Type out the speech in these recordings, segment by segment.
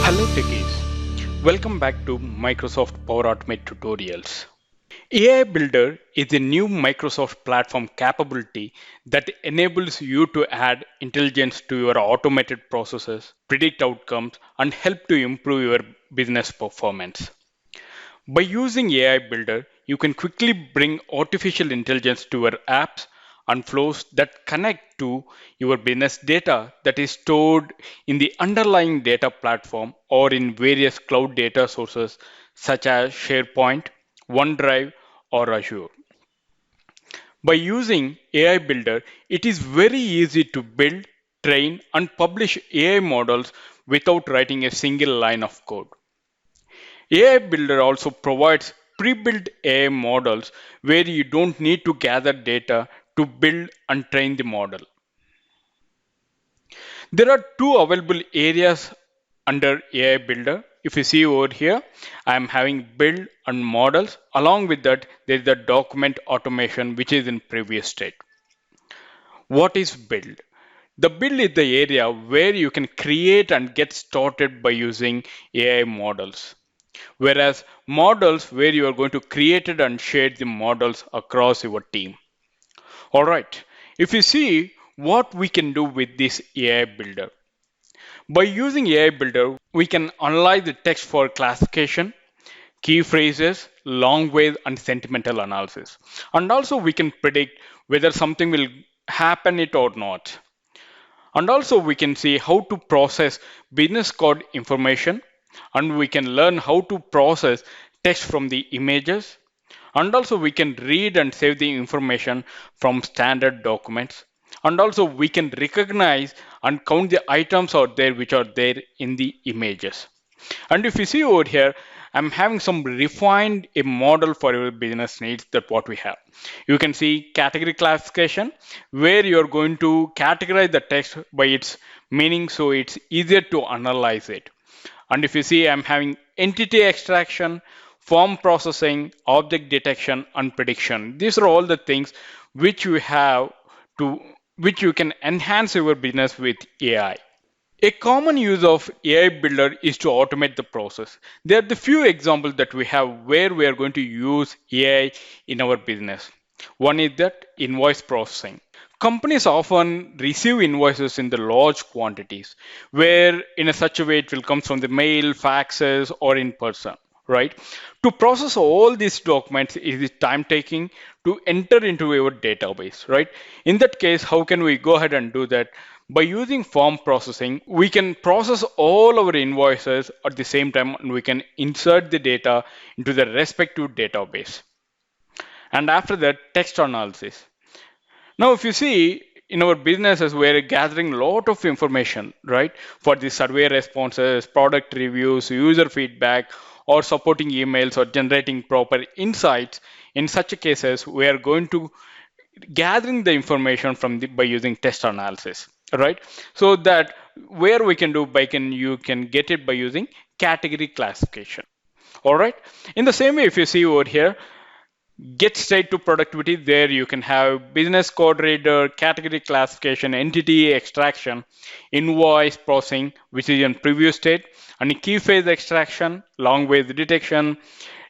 Hello techies, welcome back to Microsoft Power Automate tutorials. AI Builder is a new Microsoft platform capability that enables you to add intelligence to your automated processes, predict outcomes, and help to improve your business performance. By using AI Builder, you can quickly bring artificial intelligence to your apps and flows that connect to your business data that is stored in the underlying data platform or in various cloud data sources such as SharePoint, OneDrive, or Azure. By using AI Builder, it is very easy to build, train, and publish AI models without writing a single line of code. AI Builder also provides pre-built AI models where you don't need to gather data to build and train the model. There are two available areas under AI Builder. If you see over here, I am having build and models. Along with that, there is the document automation, which is in previous state. What is build? The build is the area where you can create and get started by using AI models. Whereas models where you are going to create it and share the models across your team. All right, if you see what we can do with this AI Builder. By using AI Builder, we can analyze the text for classification, key phrases, long ways, and sentimental analysis. And also we can predict whether something will happen it or not. And also we can see how to process business code information, and we can learn how to process text from the images, and also we can read and save the information from standard documents, and also we can recognize and count the items out there which are there in the images. And if you see over here, I'm having some refined a model for your business needs that what we have. You can see category classification where you're going to categorize the text by its meaning so it's easier to analyze it. And if you see, I'm having entity extraction, form processing, object detection, and prediction. These are all the things which you have to which you can enhance your business with AI. A common use of AI Builder is to automate the process. There are the few examples that we have where we are going to use AI in our business. One is that invoice processing. Companies often receive invoices in the large quantities, where in a such a way it will come from the mail, faxes, or in person, right? To process all these documents, it is time taking to enter into our database, right? In that case, how can we go ahead and do that? By using form processing, we can process all our invoices at the same time and we can insert the data into the respective database. And after that, text analysis. Now, if you see in our businesses, we're gathering a lot of information, right? For the survey responses, product reviews, user feedback, or supporting emails or generating proper insights. In such cases, we are going to gathering the information from by using text analysis, right? So that where we can do you can get it by using category classification. All right. In the same way, if you see over here, get straight to productivity, there you can have business code reader, category classification, entity extraction, invoice processing, which is in previous state, and key phase extraction, long ways detection,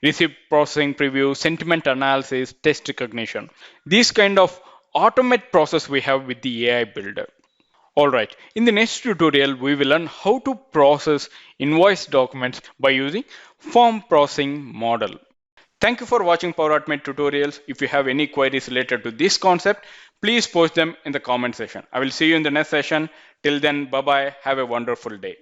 receipt processing preview, sentiment analysis, text recognition. These kind of automate process we have with the AI Builder. All right, in the next tutorial, we will learn how to process invoice documents by using form processing model. Thank you for watching Power Automate tutorials. If you have any queries related to this concept, please post them in the comment section. I will see you in the next session. Till then, bye-bye. Have a wonderful day.